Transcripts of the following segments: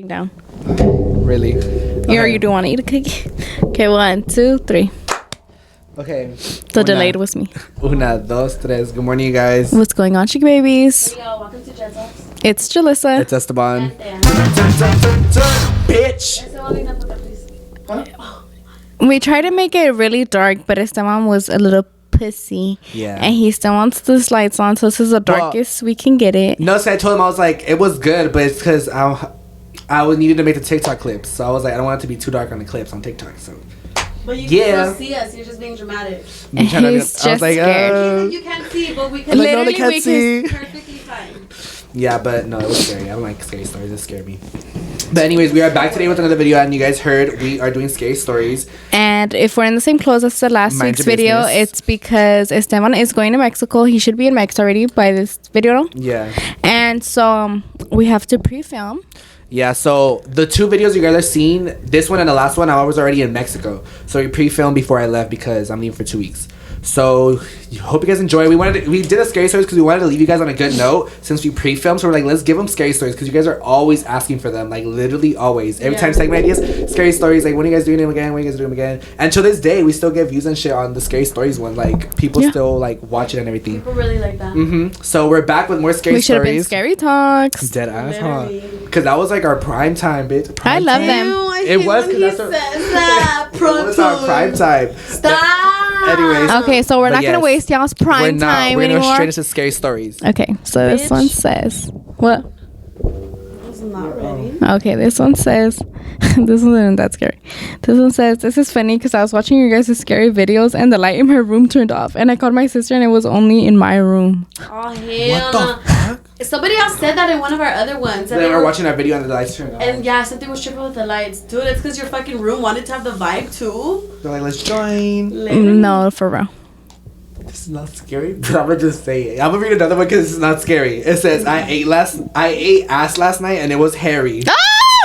Down. Really? You do want to eat a cookie? Okay, 1, 2, 3. Okay. The delayed was me. Una, dos, tres. Good morning, you guys. What's going on, chick babies? Hey y'all, welcome to Jen Talks. It's Jalissa. It's Esteban. Bitch! We tried to make it really dark, but Esteban was a little pussy. Yeah. And he still wants the lights on, so this is the darkest we can get it. No, so I told him, I was like, it was good, but it's because I needed to make the TikTok clips. So I was like, I don't want it to be too dark on the clips on TikTok. So But you can still see us. You're just being dramatic. He's just scared. You can't see, but we can. Like, no, they can't see. Perfectly fine. Yeah, but no, it was scary. I don't like scary stories. It scared me. But anyways, we are back today with another video, and you guys heard we are doing scary stories. And if we're in the same clothes as the last Mind week's your video, business. it's because Esteban is going to Mexico. He should be in Mexico already by this video. No? Yeah. And so we have to pre-film. Yeah, so the two videos you guys are seeing, this one and the last one, I was already in Mexico. So we pre-filmed before I left because I'm leaving for 2 weeks. So hope you guys enjoy. We did a scary stories because we wanted to leave you guys on a good note since we pre-filmed. So we're like, let's give them scary stories because you guys are always asking for them, like literally always. Every time segment ideas, scary stories. Like, when are you guys doing them again? When are you guys doing them again? And to this day, we still get views and shit on the scary stories one. Like, people still like watch it and everything. People really like that. So we're back with more scary We should have been stories. scary talks. Dead ass, huh? Literally. Because that was like our prime time, bitch. I love them. It was because that's that. it was our prime time. Stop. Anyways. Okay, so we're not going to waste y'all's prime time We're gonna go anymore. straight into scary stories. Okay, so this one says, what? I was not ready. Okay, this one says, this one isn't that scary. This one says, this is funny because I was watching you guys' scary videos and the light in my room turned off. And I called my sister and it was only in my room. Oh, hell What the no. fuck? Somebody else said that in one of our other ones. They were watching our video and the lights turned on. And yeah, something was tripping with the lights. Dude, it's because your fucking room wanted to have the vibe too. They're like, let's join. Literally. No, for real. This is not scary, but I'm gonna just say it. I'm gonna read another one because it's not scary. It says, I ate ass last night and it was hairy.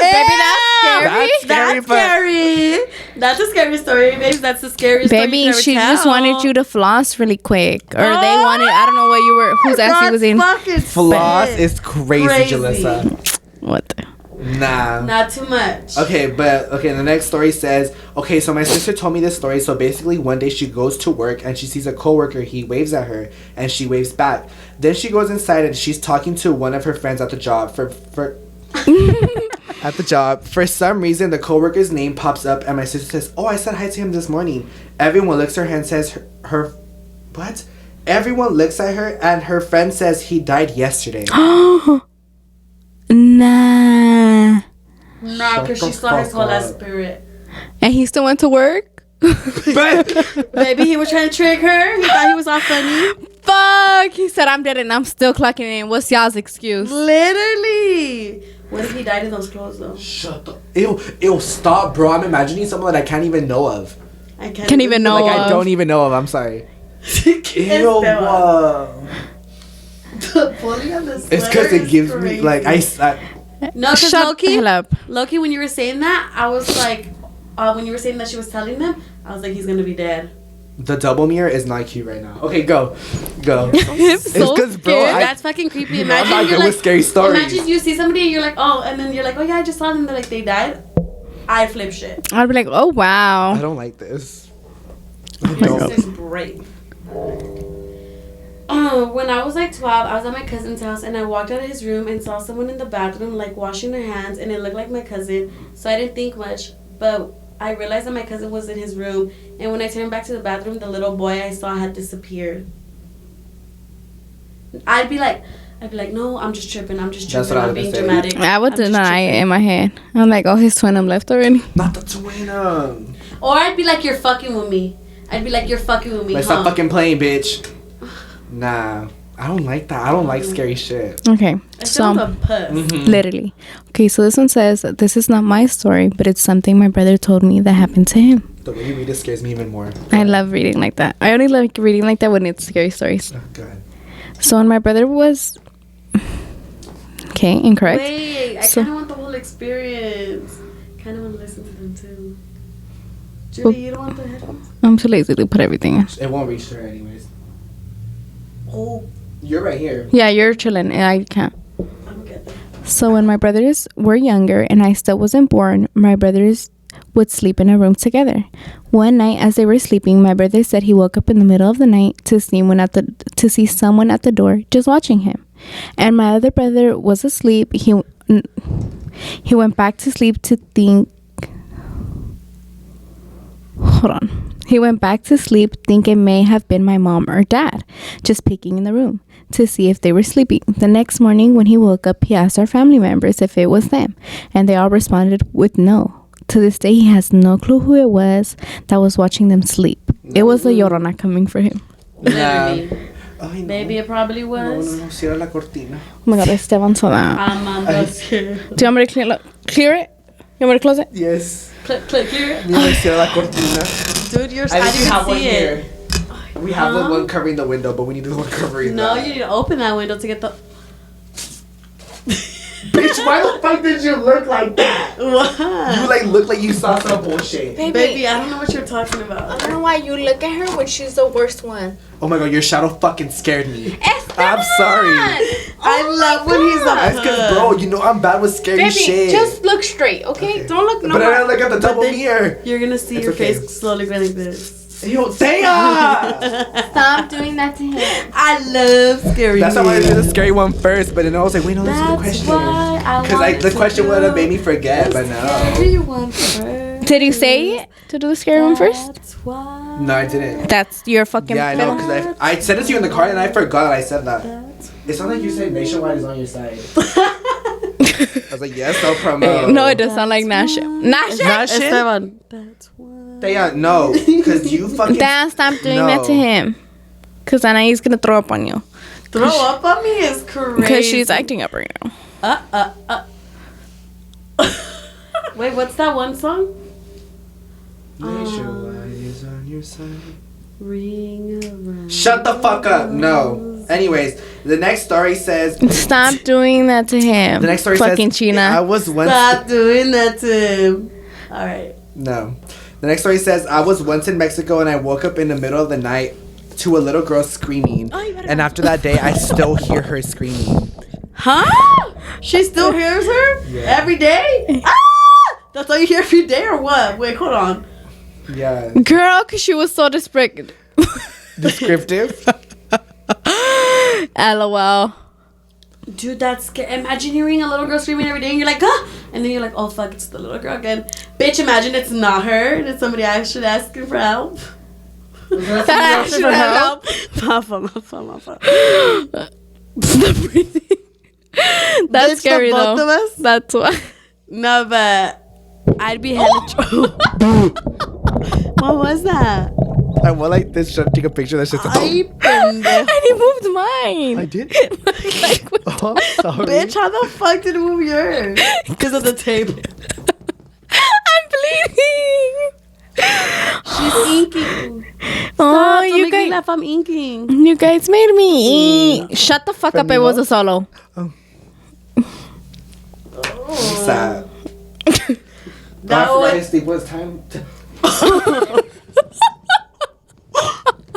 Baby, that's scary. That's scary. That's a scary story. Maybe that's the scariest story you Baby, can ever she tell. just wanted you to floss really quick. Or they wanted, I don't know what you were, whose ass he was in. Floss is crazy, Jalissa. What the? Nah. Not too much. Okay, the next story says, okay, so my sister told me this story. So basically one day she goes to work and she sees a coworker. He waves at her and she waves back. Then she goes inside and she's talking to one of her friends at the job at the job. For some reason, the coworker's name pops up and my sister says, oh, I said hi to him this morning. Everyone looks at her and says what? Everyone looks at her and her friend says he died yesterday. Nah. Nah, because she saw his whole ass spirit. And he still went to work? Maybe he was trying to trick her. He thought he was all funny. Fuck. He said, I'm dead and I'm still clocking in. What's y'all's excuse? Literally. What if he died in those clothes though? Shut the... Ew, stop, bro. I'm imagining someone that I can't even know of. I Can't even know Like, of. I don't even know of. I'm sorry. Ew, The pulling of the It's because it gives me, like, No, because Shut the hell up. Loki, when you were saying that, I was like, when you were saying that she was telling them, I was like, he's gonna be dead. the double mirror is not cute right now. Okay, go. It's so because, bro, scared. That's fucking creepy. I'm Imagine not you're good like, with scary stories. imagine you see somebody and you're like, oh, and then you're like, oh yeah, I just saw them. They're like, they died. I'd flip shit. I'd be like, oh, wow. I don't like this. My sister's brave. When I was like 12, I was at my cousin's house and I walked out of his room and saw someone in the bathroom like washing their hands and it looked like my cousin. So I didn't think much, but I realized that my cousin was in his room, and when I turned back to the bathroom, the little boy I saw had disappeared. I'd be like, no, I'm just tripping. That's what I I'm was being gonna say. dramatic. I would I'm just deny it tripping." in my head. I'm like, oh, his twin left already. Not the twin. Or I'd be like, you're fucking with me. Like, stop fucking playing, bitch. Nah. I don't like that. I don't like scary shit. Okay, I so feel a puss. literally. Okay, so this one says, this is not my story, but it's something my brother told me that happened to him. The way you read it scares me even more. I love reading like that. I only like reading like that when it's scary stories. Oh, God. So when my brother was... Okay, incorrect. Wait, I So- kind of want the whole experience. Kind of want to listen to them too. Julie, Well- you don't want the headphones? I'm too lazy to put everything in. It won't reach her anyways. Oh, You're right here. Yeah, you're chilling and I can't. I'm good. So when my brothers were younger and I still wasn't born, my brothers would sleep in a room together. One night as they were sleeping, my brother said he woke up in the middle of the night to see someone at the door just watching him. And my other brother was asleep. He went back to sleep to think. Hold on. He went back to sleep thinking it may have been my mom or dad just peeking in the room to see if they were sleeping. The next morning when he woke up, he asked our family members if it was them, and they all responded with no. To this day, he has no clue who it was that was watching them sleep. It was a Llorona coming for him. Literally. Ay, no. Maybe it probably was. No, cierra la cortina. Oh my god, Esteban saw that. I'm scared. Do you want me to clear it? You want me to close it? Yes. Click, clear. Mira, cierra la cortina. Dude, I I think we have didn't one see here. it. We have the one covering the window, but we need the one covering No, that. you need to open that window to get the. Bitch, why the fuck did you look like that? What? You like look like you saw some bullshit. Baby, I don't know what you're talking I about. don't know why you look at her when she's the worst one. Oh my god, your shadow fucking scared me. Esteban! I'm sorry. I love when he's That's a because, bro, you know I'm bad with scary Baby, shit. just look straight, okay? Don't look But I gotta look at the double then mirror. You're gonna see It's your okay. face slowly going like this. Yo, damn! Stop doing that to him. I love scary. That's why I wanted to do the scary one first, but then I was like, wait, no, this is the That's question. why I Because wanted the to question do would have made me forget, but no. scary one first. Did you say it to do the scary one first? That's why. No, I didn't. That's your fucking Yeah, I know, because I said it to you in the car and I forgot that I said that. It sounded like you said Nationwide is on your side. I was like, yes, no promo. No, it does sound like Nash. Nash? Esteban. That's why. Yeah, no, because you fucking. Dan, stop doing that to him. Because then he's going to throw up on you. Throw up on me is crazy. Because she's acting up right now. Wait, what's that one song? Nationwide is on your side. Ring around. Shut the fuck up. No. Anyways, the next story says. Stop doing that to him. The next story fucking says. China. I was once. Stop doing that to him. Alright. No. The next story says, I was once in Mexico and I woke up in the middle of the night to a little girl screaming. And after that day, I still hear her screaming. Huh? She still hears her? Yeah. Every day? Ah! That's all you hear every day or what? Wait, hold on. Yeah. Girl, because she was so descriptive. LOL. Dude, that's scary. Imagine hearing a little girl screaming every day and you're like, ah! And then you're like, oh fuck, it's the little girl again. Bitch, imagine it's not her. It's somebody actually asking for help. That actually help. Stop breathing. That's Bitch, scary the both though. of us? That's why. No, but I'd be hella What was that? I went like this, trying to take a picture. That's just. Ay, pendejo. And he moved mine. I did? Like, what Oh, I'm sorry. Bitch, how the fuck did it move yours? Because of the table. I'm bleeding. She's inking. Oh, Stop, don't you make me guys. laugh, I'm inking. You guys made me eat. Shut the fuck up. It was a solo. Sad. That After was I sleep was time to.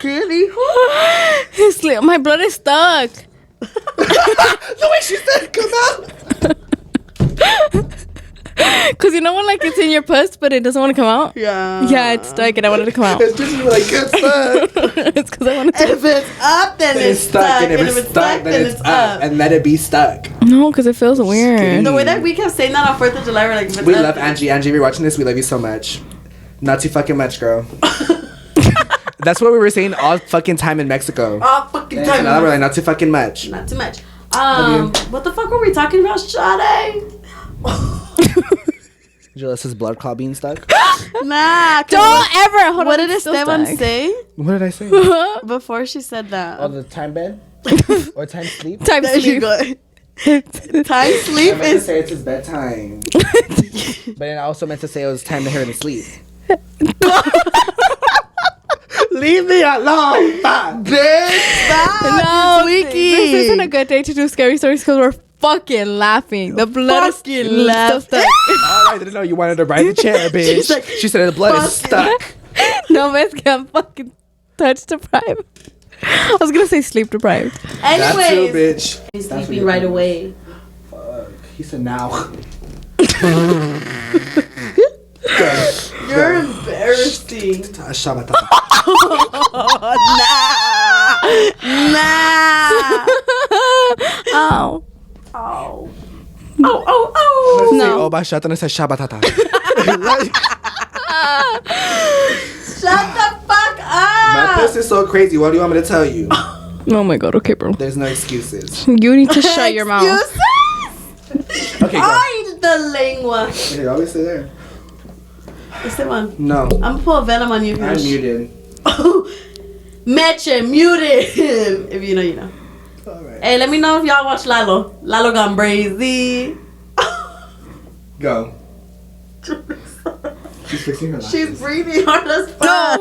really. My blood is stuck. The way she said, come out. Cause you know when like it's in your puss, but it doesn't want to come out. Yeah. Yeah, it's stuck, and I wanted to come out. It's just you like, it's stuck. It's because I wanted to. If it's up, then It's stuck, and if it's stuck, then it's up. And let it be stuck. No, because it feels weird. The way that we kept saying that on 4th of July, we're like, if it's We up, love Angie. Angie, if you're watching this, we love you so much. Not too fucking much, girl. That's what we were saying all fucking time in Mexico. all fucking And time. now we're like, not too fucking much. Not too much. What the fuck were we talking about, Sade? Julia's blood clot being stuck. Nah. Don't ever. Hold What on, did it's still Esteban stuck. say What did I say? before she said that? Oh, the time bed? Or time sleep? Time There you sleep. go. Time sleep I meant to is. say it's his bedtime. But then I also meant to say it was time to her to sleep. Leave me alone, fuck. Bitch, stop. No, You're this isn't a tweaking. good day to do scary stories because we're fucking laughing. The blood Fucking is still laughing. stuck. Oh, I didn't know you wanted to ride the chair, bitch. She's like, she said the blood is fucking- stuck. No, man's I'm fucking touch deprived. I was gonna say sleep deprived. That's you, Anyways, bitch. he's That's what sleeping you right think. away. Fuck. He said now. You're embarrassing. Shabatata. Nah. Oh. Oh. Oh. No. No. Oh, bashata and I said shabatata. Shut the fuck My up. puss is so crazy. What do you want me to tell you? Oh my god. Okay, bro. There's no excuses. You need to shut your mouth. Excuses? Okay, go. Ay, the lengua. Okay, always stay there. Este one. No. I'm gonna pull a venom on you. I'm muted. Meche, muted him. If you know, you know. Alright. Hey, let me know if y'all watch Lalo. Lalo gone crazy. Go. She's fixing her lashes. She's breathing hard as fuck.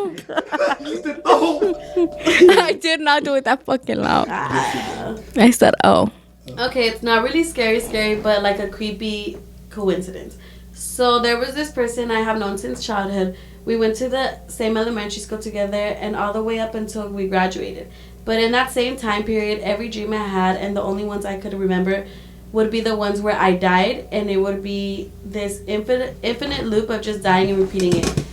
I did not do it that fucking loud. Ah. I said, oh. Okay, it's not really scary, but like a creepy coincidence. So there was this person I have known since childhood. We went to the same elementary school together and all the way up until we graduated. But in that same time period, every dream I had, and the only ones I could remember, would be the ones where I died, and it would be this infinite loop of just dying and repeating it.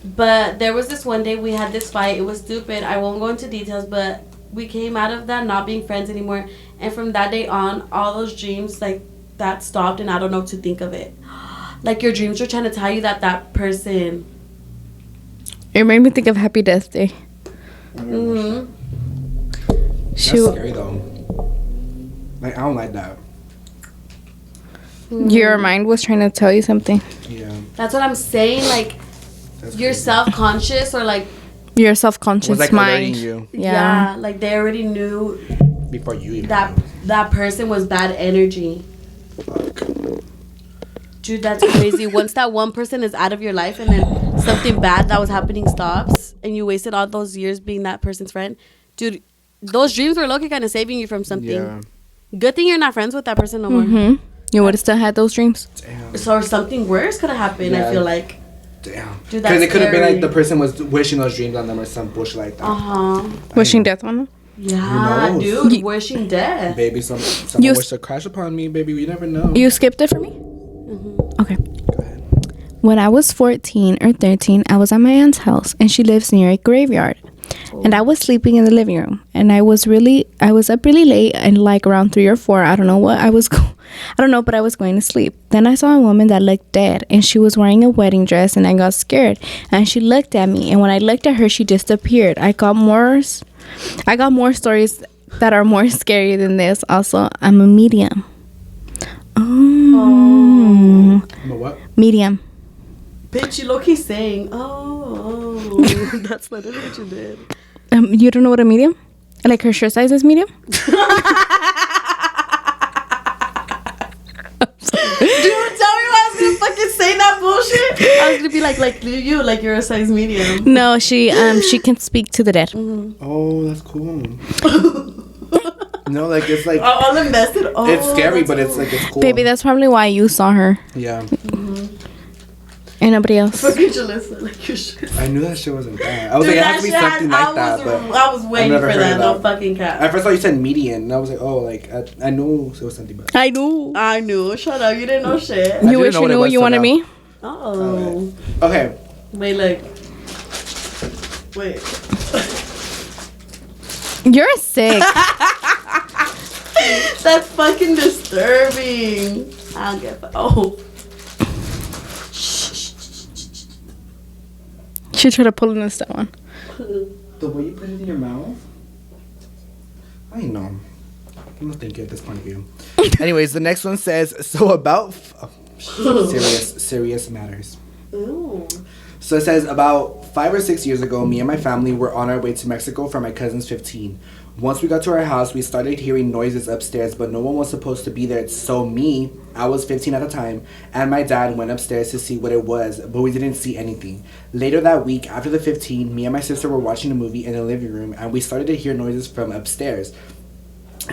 But there was this one day we had this fight. It was stupid. I won't go into details, but we came out of that not being friends anymore. And from that day on, all those dreams, like, that stopped, and I don't know what to think of it. Like, your dreams were trying to tell you that person... It made me think of Happy Death Day. Mm-hmm. That's Shoot. scary though. Like, I don't like that. Your mind was trying to tell you something. Yeah. That's what I'm saying. Like, That's you're crazy. self-conscious or, like... Your self-conscious Was like mind. alerting you Yeah. Like, they already knew before you even that person was bad energy. Fuck. Dude, that's crazy. Once that one person is out of your life and then something bad that was happening stops and you wasted all those years being that person's friend, dude, those dreams were low-key kind of saving you from something. Yeah. Good thing you're not friends with that person no more. Mm-hmm. You would have still had those dreams. Damn. So something worse could have happened, Yeah. I feel like. Damn. Dude, Because that's it could have been scary. like the person was wishing those dreams on them or some bullshit like that. Uh-huh. Wishing death on them. Yeah, Who dude, knows? wishing death. Baby, someone You- wished to crash upon me, baby. You never know. You skipped it for me? Mm-hmm. Okay. Go ahead. When I was 14 or 13, I was at my aunt's house and she lives near a graveyard. And I was sleeping in the living room and I was up really late and like around 3 or 4. I don't know what I was I don't know, but I was going to sleep. Then I saw a woman that looked dead and she was wearing a wedding dress and I got scared and she looked at me and when I looked at her she disappeared. I got more stories that are more scary than this. Also, I'm a medium. Oh. You know what? Medium. Bitch, you low-key saying, oh, that's literally what you did. You don't know what a medium? Like her shirt size is medium? Dude, tell me why I was gonna fucking say that bullshit. I was gonna be like you're a size medium. No, she can speak to the dead. Oh, that's cool. No, like it's like All invested. Oh, it's scary, that's but it's cool. like it's cool. Baby, that's probably why you saw her Yeah. and nobody else. Fucking Jalissa, like your shit. I knew that shit wasn't bad. I was Dude, like, it that has to be shit something had- like that, but I was waiting never for heard that. of No that. fucking cap. at first I thought you said median, and I was like, oh, like I knew it was something, but I knew. I knew. Shut up. You didn't know shit. I You didn't wish know you what it knew was what you till wanted now. me? Oh. okay. Wait, look. Wait. You're sick. That's fucking disturbing. I don't get. Oh. She tried to pull in this one. The way you put it in your mouth, I know. I'm not thinking at this point of view. Anyways, the next one says so about serious matters. Ooh. So it says about 5 or 6 years ago, me and my family were on our way to Mexico for my cousin's 15. Once we got to our house, we started hearing noises upstairs, but no one was supposed to be there. So I was 15 at the time, and my dad went upstairs to see what it was, but we didn't see anything. Later that week, after the 15, me and my sister were watching a movie in the living room, and we started to hear noises from upstairs.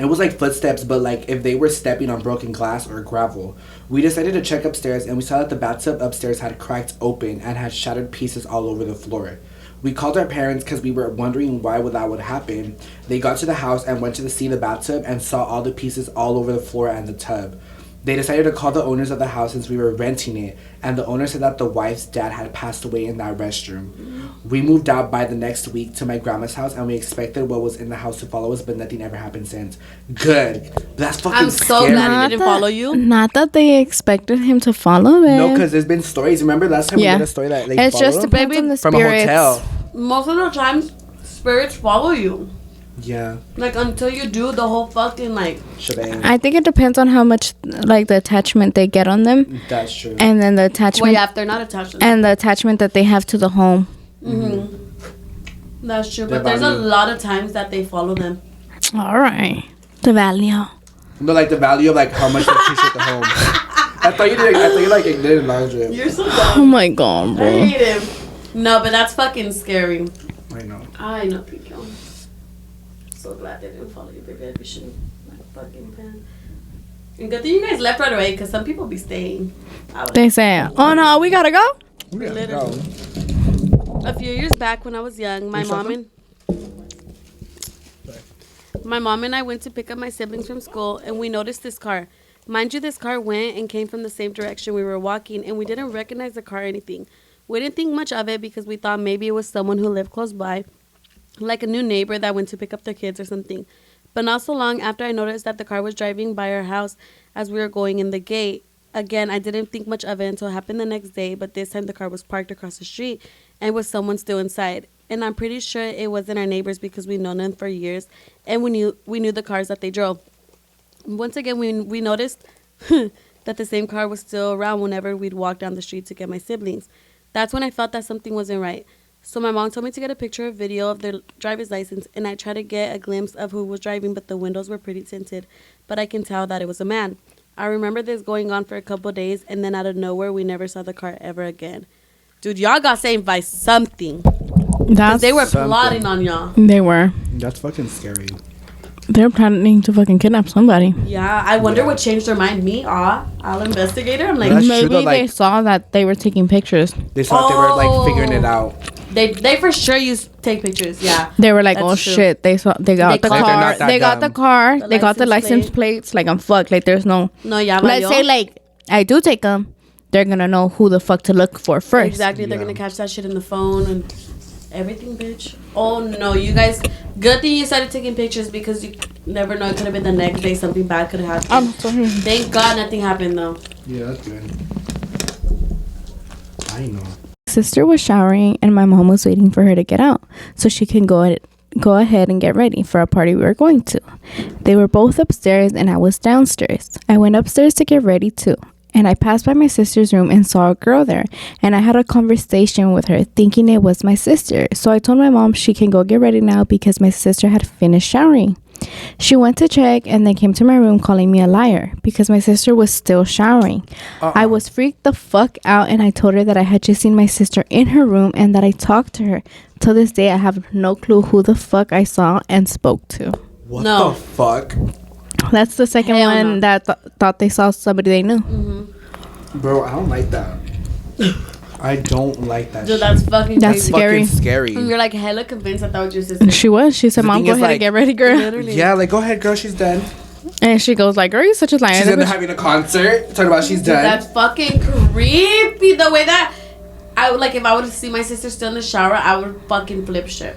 It was like footsteps, but like if they were stepping on broken glass or gravel. We decided to check upstairs, and we saw that the bathtub upstairs had cracked open and had shattered pieces all over the floor. We called our parents because we were wondering why that would happen. They got to the house and went to see the bathtub and saw all the pieces all over the floor and the tub. They decided to call the owners of the house since we were renting it, and the owner said that the wife's dad had passed away in that restroom. We moved out by the next week to my grandma's house, and we expected what was in the house to follow us, but nothing ever happened since. Good. That's fucking I'm so scary. glad he didn't follow you. Not that they expected him to follow them. No, because there's been stories. Remember last time we did a story that they it's just followed depends on the from a spirits. hotel. Most of the time, spirits follow you. Yeah. Like, until you do the whole fucking, like... shebang. I think it depends on how much, like, the attachment they get on them. That's true. And then the attachment... Well, yeah, if they're not attached to them. And the attachment that they have to the home. Mm-hmm. That's true. The But there's a value. lot of times that they follow them. All right. The value. No, like the value of like how much they appreciate the home. I thought you like did laundry. You're so Oh dumb. my god, I bro. hate him. No, but that's fucking scary. I know. I know, Pico. So glad they didn't follow you, baby. I'd be shitting my fucking pants. And good thing you guys left right away, because some people be staying. They say, oh no, we gotta go. Literally. A few years back when I was young, my mom and I went to pick up my siblings from school, and we noticed this car. Mind you, this car went and came from the same direction we were walking, and we didn't recognize the car or anything. We didn't think much of it because we thought maybe it was someone who lived close by, like a new neighbor that went to pick up their kids or something. But not so long after I noticed that the car was driving by our house as we were going in the gate. Again, I didn't think much of it until it happened the next day, but this time the car was parked across the street and with someone still inside. And I'm pretty sure it wasn't our neighbors because we've known them for years and we knew the cars that they drove. Once again, we noticed that the same car was still around whenever we'd walk down the street to get my siblings. That's when I felt that something wasn't right. So my mom told me to get a picture or video of their driver's license, and I tried to get a glimpse of who was driving, but the windows were pretty tinted, but I can tell that it was a man. I remember this going on for a couple of days, and then out of nowhere, we never saw the car ever again. Dude, y'all got saved by something. Because they were plotting on y'all. They were. That's fucking scary. They're planning to fucking kidnap somebody. Yeah, I wonder what changed their mind. Me, I'll investigate her. I'm like, That's Maybe true, though, they like- saw that they were taking pictures. They thought they were like figuring it out. they for sure used to take pictures. Yeah. They were like, That's oh true. shit, they got They the caught- They're car. not that They got the dumb. car. The They got the license license plate. plates. Like, I'm fucked. Like, there's no. No, yeah. Let's say, like, I do take them. They're gonna know who the fuck to look for first. Exactly. They're Yeah. gonna catch that shit in the phone and everything, bitch. Oh no, you guys. Good thing you started taking pictures because you never know. It could have been the next day something bad could have happened. I'm sorry. Thank God nothing happened though. Yeah, that's good. I know. Sister was showering and my mom was waiting for her to get out so she can go ahead and get ready for a party we were going to. They were both upstairs and I was downstairs. I went upstairs to get ready too, and I passed by my sister's room and saw a girl there, and I had a conversation with her thinking it was my sister. So I told my mom she can go get ready now because my sister had finished showering. She went to check and then came to my room calling me a liar because my sister was still showering. I was freaked the fuck out and I told her that I had just seen my sister in her room and that I talked to her. Till this day, I have no clue who the fuck I saw and spoke to. What No. the fuck? That's the second Hell one no. that thought they saw somebody they knew. Bro, I don't like that. I don't like that Dude, shit. that's fucking That's crazy. scary. Fucking scary. And you're like hella convinced I thought it was your sister. She was. She said, The "Mom, thing go is, ahead and like- get ready, girl." Literally. Yeah, like, go ahead, girl, she's done. And she goes like, "Girl, you such a liar." She's in there having a concert. Talking about she's Dude, done. that's fucking creepy. The way that I would like if I would see my sister still in the shower, I would fucking flip shit.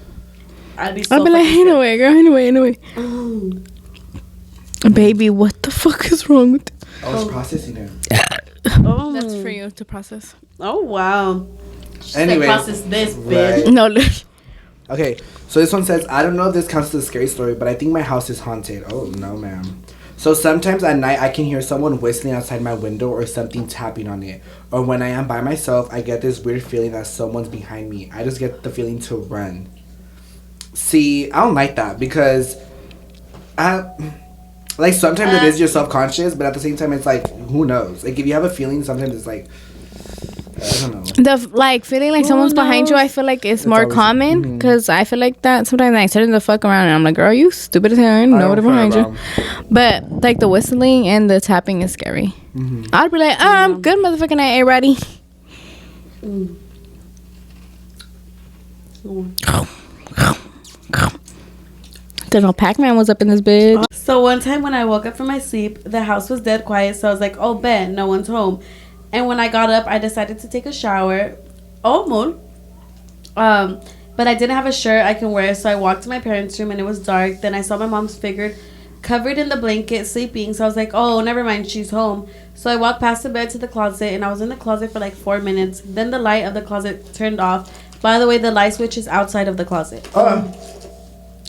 I'd be so I'll be like, fucking "Anyway, girl, anyway." scared. Baby, what the fuck is wrong with you? I was processing it. Oh. That's for you to process. Oh wow. Anyway, process this, bitch. right. No, Okay, so this one says, I don't know if this counts as a scary story, but I think my house is haunted. Oh, no, ma'am. So sometimes at night, I can hear someone whistling outside my window or something tapping on it. Or when I am by myself, I get this weird feeling that someone's behind me. I just get the feeling to run. See, I don't like that because, like, sometimes it is you're self-conscious, but at the same time, it's like, who knows? Like, if you have a feeling, sometimes it's like, I don't know. the like feeling like someone's behind you, I feel like it's more always- common because I feel like that sometimes I turn the fuck around and I'm like, "Girl, you stupid as hell. I didn't know what behind you." But like the whistling and the tapping is scary. I'd be like, good motherfucking night, everybody. Cause no Pac-Man was up in this bitch. So one time when I woke up from my sleep, the house was dead quiet. So I was like, oh, bet, no one's home. And when I got up, I decided to take a shower. But I didn't have a shirt I can wear. So I walked to my parents' room and it was dark. Then I saw my mom's figure covered in the blanket sleeping. So I was like, oh, never mind, she's home. So I walked past the bed to the closet and I was in the closet for like 4 minutes. Then the light of the closet turned off. By the way, the light switch is outside of the closet.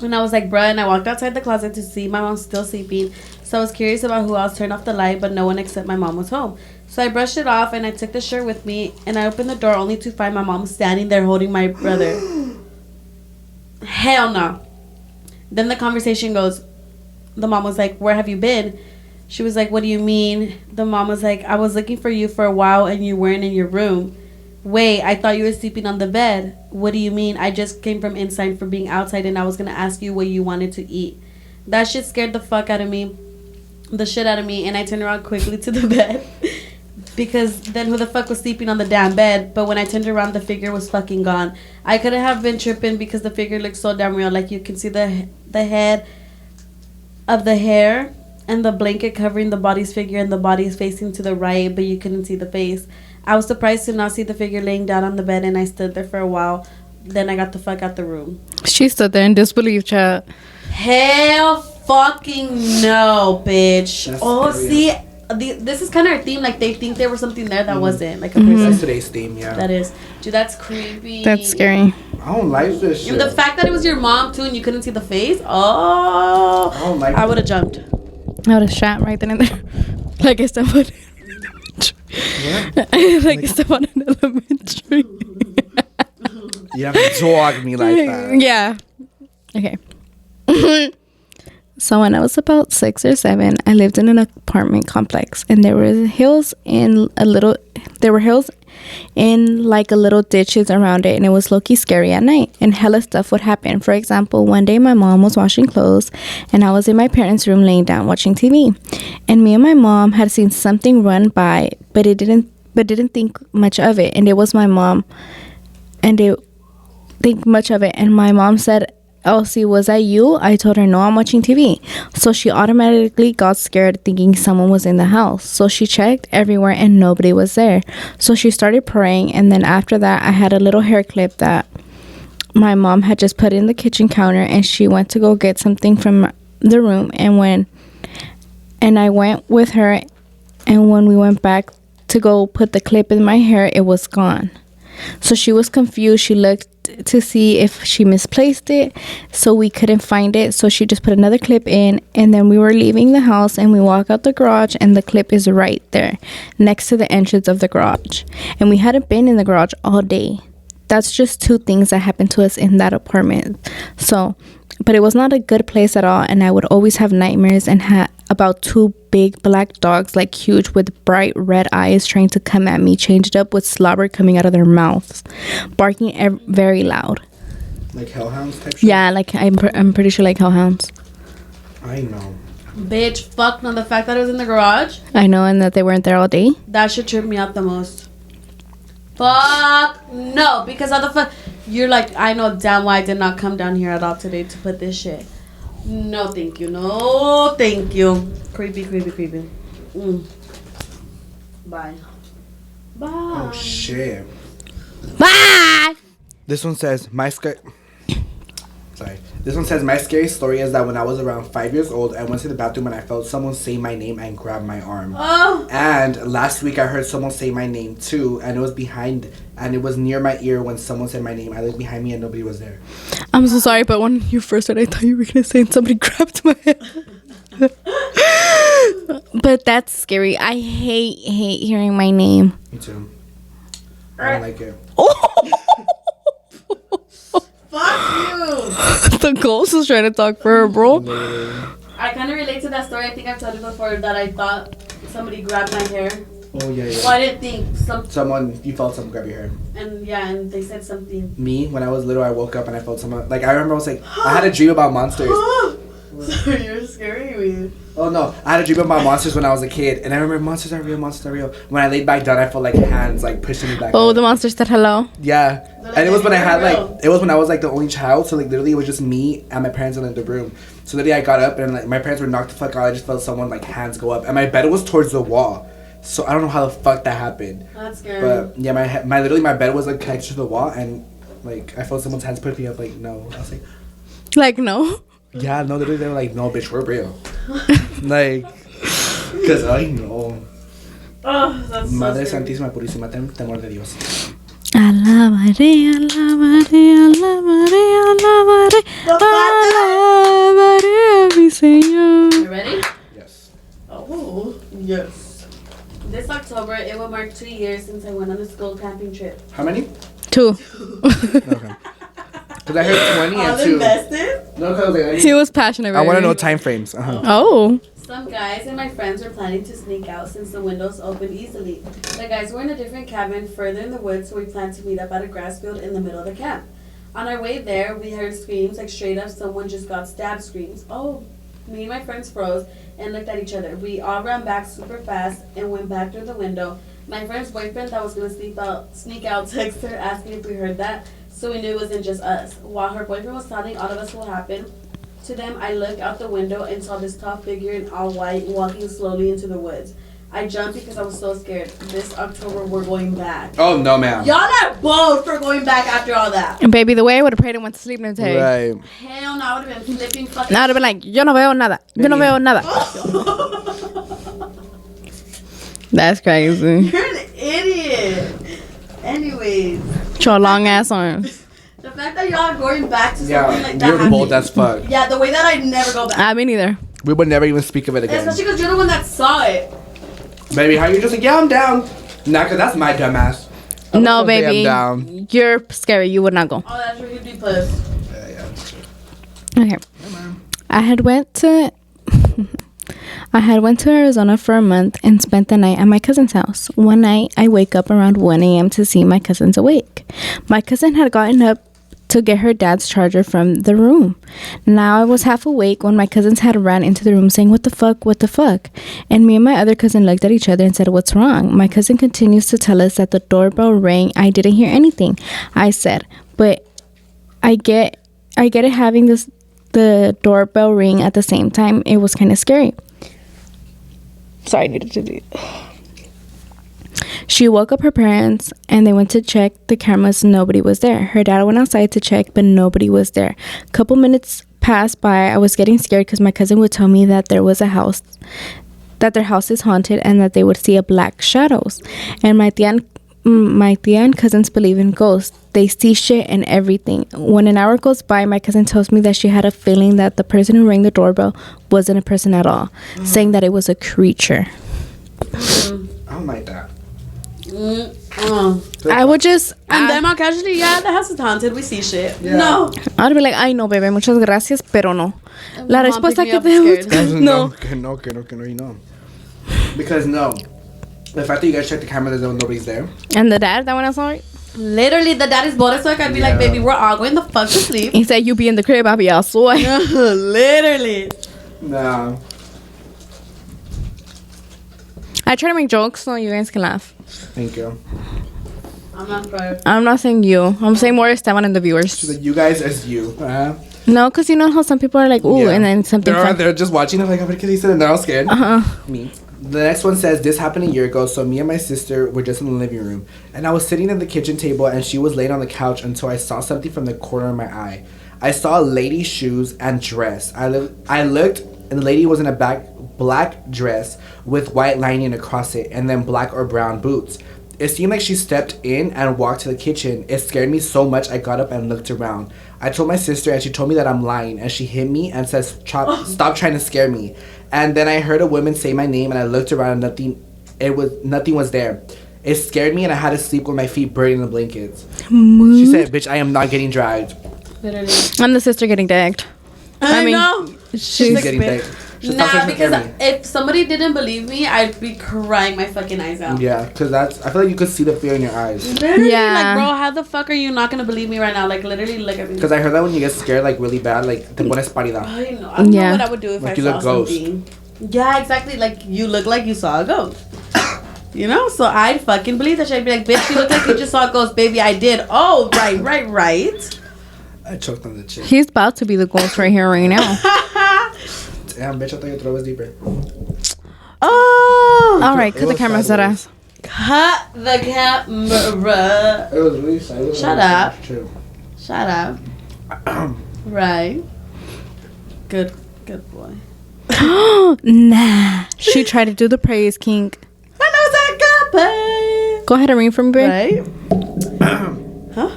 And I was like, bruh, and I walked outside the closet to see my mom still sleeping. So I was curious about who else turned off the light, but no one except my mom was home. So I brushed it off and I took the shirt with me and I opened the door only to find my mom standing there holding my brother. Hell no. Then the conversation goes, the mom was like, where have you been? She was like, what do you mean? The mom was like, I was looking for you for a while and you weren't in your room. Wait, I thought you were sleeping on the bed. What do you mean? I just came from inside from being outside and I was going to ask you what you wanted to eat. That shit scared the fuck out of me. The shit out of me. And I turned around quickly to the bed. Because then who the fuck was sleeping on the damn bed? But when I turned around, the figure was fucking gone. I couldn't have been tripping because the figure looked so damn real. Like you can see the head of the hair and the blanket covering the body's figure and the body is facing to the right, but you couldn't see the face. I was surprised to not see the figure laying down on the bed and I stood there for a while. Then I got the fuck out the room. She stood there in disbelief, chat. Hell fucking no, bitch. That's scary. See, this is kind of our theme. Like, they think there was something there that wasn't. Like a person. That's today's theme, yeah. That is. Dude, that's creepy. That's scary. I don't like this shit. And the fact that it was your mom, too, and you couldn't see the face. Oh. I don't like I would have jumped. I would have shot right then and there. Like I stepped on like I stepped on an elementary. You have to dog me like that. Yeah. Okay. So when I was about 6 or 7, I lived in an apartment complex, and there were hills in like a little ditches around it, and it was low-key scary at night, and hella stuff would happen. For example, one day my mom was washing clothes, and I was in my parents' room laying down watching TV, and me and my mom had seen something run by, but didn't think much of it, and it was my mom, and it think much of it, and my mom said, Elsie, was that you? I told her, no, I'm watching TV. So she automatically got scared thinking someone was in the house. So she checked everywhere and nobody was there. So she started praying, and then after that, I had a little hair clip that my mom had just put in the kitchen counter, and she went to go get something from the room, and I went with her, and when we went back to go put the clip in my hair, it was gone. So she was confused. She looked to see if she misplaced it, so we couldn't find it, so she just put another clip in, and then we were leaving the house and we walk out the garage, and the clip is right there next to the entrance of the garage, and we hadn't been in the garage all day. That's just 2 things that happened to us in that apartment. So, but it was not a good place at all, and I would always have nightmares and had about 2 big black dogs, like huge, with bright red eyes, trying to come at me, changed up with slobber coming out of their mouths, barking very loud. Like hellhounds type shit? Yeah, like I'm pretty sure like hellhounds. I know. Bitch, fuck no. The fact that it was in the garage. I know, and that they weren't there all day. That should trip me out the most. Fuck no, because how the fuck you're like, I know damn well I did not come down here at all today to put this shit. No thank you, no thank you. Creepy. Bye. Oh shit. Bye. This one says my scary story is that when I was around 5 years old, I went to the bathroom and I felt someone say my name and grab my arm. Oh. And last week I heard someone say my name too, and it was near my ear when someone said my name. I looked behind me and nobody was there. I'm so sorry, but when you first said, I thought you were gonna say somebody grabbed my head. But that's scary. I hate hearing my name. Me too. I don't like it. Fuck you. The ghost was trying to talk for her, bro. I kind of relate to that story. I think I've told you before that I thought somebody grabbed my hair. Oh yeah. Well, I didn't think you felt someone grab your hair. And they said something. Me, when I was little, I woke up and I felt someone. Like I remember, I had a dream about monsters. You're scaring me. Oh no, I had a dream about monsters when I was a kid, and I remember monsters are real, monsters are real. When I laid back down, I felt like hands like pushing me back. Oh, up. the monster said hello. Yeah, and it was when I had like, it was when I was like the only child, so like literally it was just me and my parents in the room. So literally I got up and like my parents were knocked the fuck out. I just felt someone like hands go up, and my bed was towards the wall. So I don't know how the fuck that happened. That's scary. But yeah, my literally my bed was like connected to the wall, and like I felt someone's hands put me up. Like no, I was Like no. yeah, no, literally they were like, no, bitch, we're real. Like, cause I know. Oh, that's Madre so scary. Santísima Purísima, ten temor de Dios. Alabaré, alabaré, alabaré, alabaré, alabaré a mi Señor. You ready? Yes. Oh, yes. This October, it will mark 2 years since I went on a school camping trip. How many? 2. Okay. Cause I heard 20 All and 2. invested? No, cause like, He was passionate. I want to baby. know time frames. Oh. Some guys and my friends were planning to sneak out since the windows open easily. The guys were in a different cabin further in the woods, so we planned to meet up at a grass field in the middle of the camp. On our way there, we heard screams, like straight up someone just got stabbed screams. Oh, me and my friends froze and looked at each other. We all ran back super fast and went back through the window. My friend's boyfriend that was going to sneak out texted her asking if we heard that, so we knew it wasn't just us. While her boyfriend was telling all of us what happened to them, I looked out the window and saw this tall figure in all white walking slowly into the woods. I jumped because I was so scared. This October, we're going back. Oh no, ma'am. Y'all are bold for going back after all that. And baby, the way I would have prayed and went to sleep in the day. Right. Hell no, I would have been flipping fucking. I would have been like, yo no veo nada. Yo no veo nada. That's crazy. You're an idiot. Anyways, Your long ass arms. the fact that y'all are going back to something Yeah, like that. you're bold as fuck. Yeah, the way that I'd never go back. I mean, neither. We would never even speak of it again. Especially because you're the one that saw it. Baby, how you just like, yeah, I'm down. Nah, cause that's my dumb ass. No, I'm baby. down. You're scary. You would not go. Oh, that's where you'd be pissed. Yeah. Okay. I had went to Arizona for a month and spent the night at my cousin's house. One night, I wake up around 1 a.m. to see my cousins awake. My cousin had gotten up to get her dad's charger from the room. Now I was half awake when my cousins had ran into the room saying, what the fuck? And me and my other cousin looked at each other and said, what's wrong? My cousin continues to tell us that the doorbell rang. I didn't hear anything. I said, but I get it having the doorbell ring at the same time. It was kind of scary. Sorry, I needed to do it. She woke up her parents and they went to check the cameras. Nobody was there. Her dad went outside to check, but nobody was there. A couple minutes passed by. I was getting scared because my cousin would tell me that there was a house, that their house is haunted and that they would see a black shadows. And my tia and cousins believe in ghosts. They see shit and everything. When an hour goes by, my cousin tells me that she had a feeling that the person who rang the doorbell wasn't a person at all, saying that it was a creature. I don't like that. I would just... And then on casualty, yeah, the house is haunted. We see shit. Yeah. No. I'd be like, ay no, bebé, muchas gracias, pero no. La Mom respuesta picked que me up te... scared. No. No, you know. Because no. The fact that you guys check the camera, there's nobody's there. And the dad, that one I saw it. Literally, the daddy's bored so I'd be like, baby, we're all going the fuck to sleep. He said, you be in the crib, I'll be outside. Literally. Nah. I try to make jokes so you guys can laugh. Thank you. I'm not proud. I'm not saying you. I'm saying more Esteban and the She's viewers. like, you guys as you. No, because you know how some people are like, ooh, Yeah. and then something fun. They're just watching. They're like, what kid he said, and they're all scared. Me. The next one says, this happened a year ago, so me and my sister were just in the living room. And I was sitting at the kitchen table, and she was laying on the couch until I saw something from the corner of my eye. I saw a lady's shoes and dress. I looked, and the lady was in a black dress with white lining across it, and then black or brown boots. It seemed like she stepped in and walked to the kitchen. It scared me so much I got up and looked around. I told my sister, and she told me that I'm lying, and she hit me and says, stop trying to scare me. And then I heard a woman say my name, and I looked around and nothing was there. It scared me, and I had to sleep with my feet buried in the blankets. She said, bitch, I am not getting dragged. Literally. I'm the sister getting dagged. I mean, know. She's getting dagged. Nah, because if somebody didn't believe me, I'd be crying my fucking eyes out. Yeah, because I feel like you could see the fear in your eyes. Literally, Yeah. like, bro, how the fuck are you not gonna believe me right now? Like, literally, look at me. Because I heard that when you get scared, like, really bad, like, te pones pálida. I know. I don't know Yeah. what I would do if Like I you saw look ghost. something. Yeah, exactly. Like, you look like you saw a ghost. You know? So I'd fucking believe that shit. I'd be like, bitch, you look like you just saw a ghost. Baby, I did. Oh, right. I choked on the chin. He's about to be the ghost right here, right now. Damn, bitch, I thought your throat was deeper. Oh. All right, It cut the was camera, sideways. Zara. Cut the camera. It was really silent. Shut up. True. Shut up. Right. Good boy. Nah. She tried to do the praise, King. Go ahead and ring for me, babe. Right? Huh?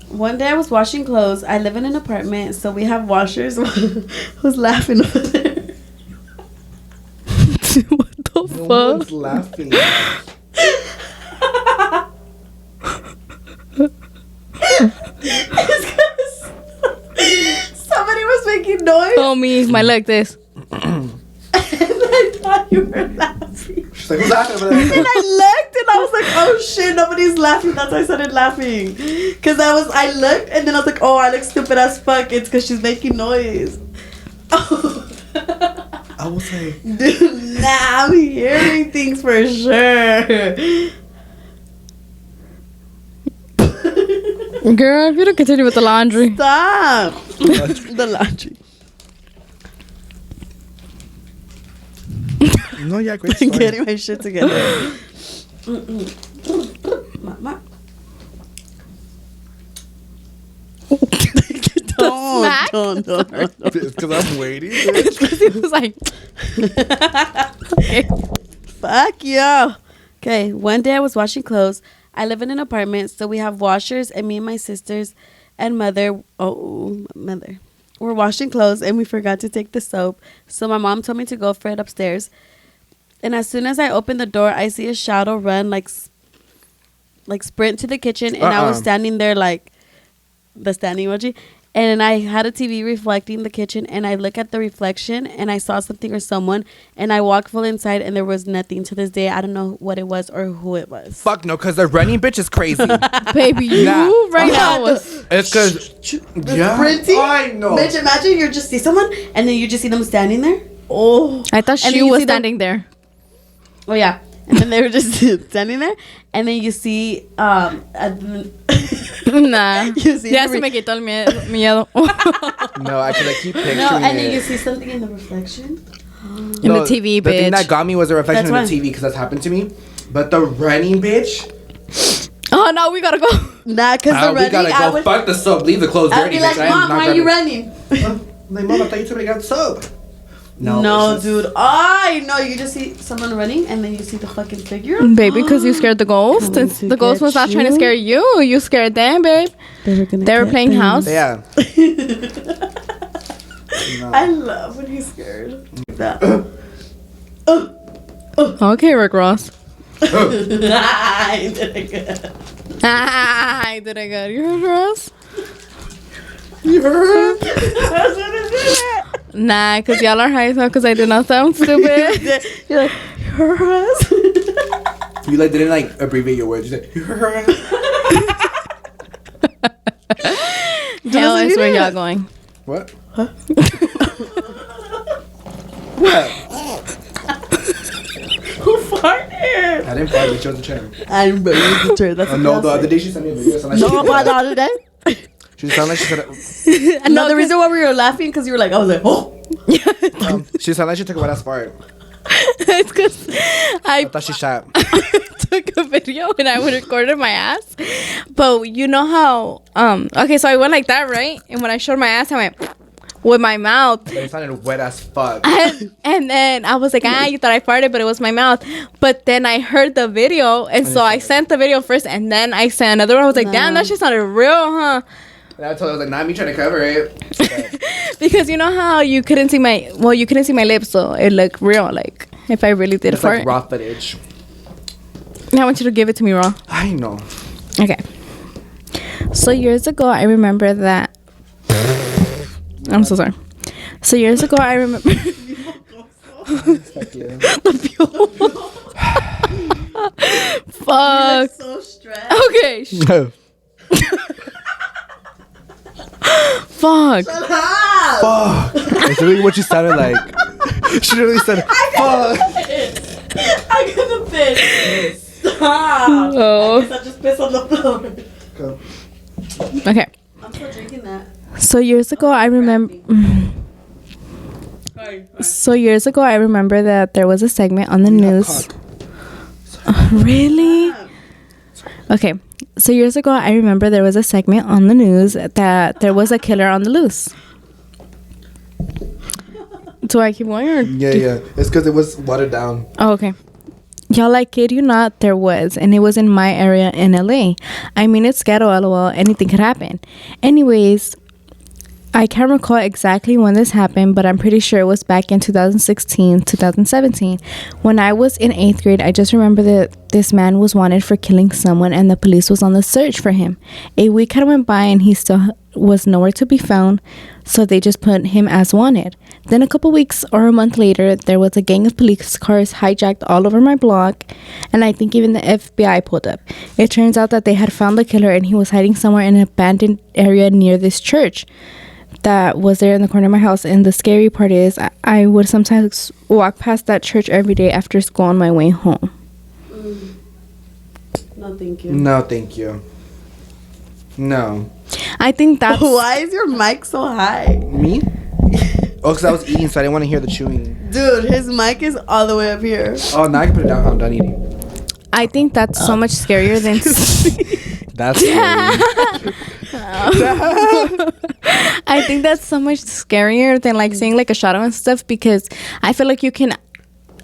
One day I was washing clothes. I live in an apartment, so we have washers. Who's laughing over there? What the No fuck? one's laughing. It's 'cause somebody was making noise, Oh, me, my leg this. and I thought you were laughing. She's like, who's laughing over And there? I looked, and I was like, "Oh shit, nobody's laughing." That's why I started laughing, cause I looked, and then I was like, "Oh, I look stupid as fuck." It's cause she's making noise. Oh. I was like, Dude, nah, I'm hearing things for sure. Girl, if you don't continue with the laundry. Stop. The laundry. no, yeah, great I'm story. getting my shit together. Mama. Smack? Don't. It's because I'm waiting. It's because he was like, okay. Fuck you. Okay, one day I was washing clothes. I live in an apartment, so we have washers, and me and my sisters and mother were washing clothes, and we forgot to take the soap. So my mom told me to go for it upstairs. And as soon as I open the door, I see a shadow run like sprint to the kitchen, and I was standing there like the standing emoji. And I had a TV reflecting the kitchen, and I look at the reflection, and I saw something or someone, and I walked full inside, and there was nothing. To this day, I don't know what it was or who it was. Fuck no, because the running bitch is crazy. Baby, you Nah. right now was. It's because, yeah, Sprinting? I know. Bitch, imagine you just see someone, and then you just see them standing there. Oh. I thought And she then you was see them- standing there. Oh, yeah. And then they were just standing there, and then you see, Nah. You see Ya the se me quitó el miedo. No, actually, I keep picturing no, and then you it. see something in the reflection. In the TV, The thing bitch. that got me was the reflection That's in the TV because that's happened to me. But the running bitch, Oh, no, we gotta go. Nah, because the we running, gotta I go. would, Fuck the soap. Leave the clothes I would dirty, be like, bitch. I am Mom, not why are you grabbing- running? Like, Mom, I thought you told me to get soap. No, it's just- dude. I know. You just see someone running, and then you see the fucking figure. Baby, because you scared the ghost. Coming And to the ghost get was not trying to you. scare you. You scared them, babe. They were playing house. Yeah. I love when he's scared. That. Okay, Rick Ross. I did it good. I did it good. You heard Ross? You heard? I was gonna do that. Nah, because y'all are high because I did not sound stupid. You're like, hers. You like didn't like abbreviate your words. You said, you heard? Hell is where y'all going. What? What? Who farted? I didn't fart. She was the chair. I'm ready to turn. That's what No, I'll the say. other day she sent me a video. It sounded No, like about the other day. she sounded like she said. No, the reason why we were laughing because you were like, I was like, oh. She sounded like she took a wet ass fart. It's because I I thought she shot. took a video and I would recorded my ass. But you know how okay, so I went like that, right? And when I showed my ass, I went with my mouth. But it sounded wet as fuck. And then I was like, you thought I farted, but it was my mouth. But then I heard the video, and so I sent the video first, and then I sent another one. I was like, damn, that shit sounded real, huh? And I told her, I was like, nah, me trying to cover it. But Because you know how you couldn't see my lips, so it looked real, like if I really did it's fart. like raw footage. I want you to give it to me raw. I know. Okay. So years ago, I remember that. I'm so sorry. So years ago, I remember. Fuck you. The P.O. Fuck. So stressed. Okay. Fuck. Shut up. Fuck. That's literally what you sounded like. She literally said, fuck. I'm gonna piss. Stop. Oh. I guess I just pissed on the floor. Go. Okay. I'm still drinking that. So years ago, I remember. So years ago, I remember that there was a segment on the news. Really? Okay. So years ago, I remember there was a segment on the news that there was a killer on the loose. Do I keep going? Or Yeah. It's because it was watered down. Oh, okay. Y'all, I kid you not, there was. And it was in my area in LA. I mean, it's ghetto, lol. Anything could happen. Anyways, I can't recall exactly when this happened, but I'm pretty sure it was back in 2016, 2017. When I was in 8th grade, I just remember that this man was wanted for killing someone and the police was on the search for him. A week had went by and he still was nowhere to be found, so they just put him as wanted. Then a couple weeks or a month later, there was a gang of police cars hijacked all over my block, and I think even the FBI pulled up. It turns out that they had found the killer and he was hiding somewhere in an abandoned area near this church that was there in the corner of my house. And the scary part is I would sometimes walk past that church every day after school on my way home. No, thank you. No, thank you. No. I think that's Why is your mic so high? Me? Oh, because I was eating, so I didn't want to hear the chewing. Dude, his mic is all the way up here. Oh, now I can put it down. I'm done eating. I think that's so much scarier than That's scary. I think that's so much scarier than like seeing like a shadow and stuff, because I feel like you can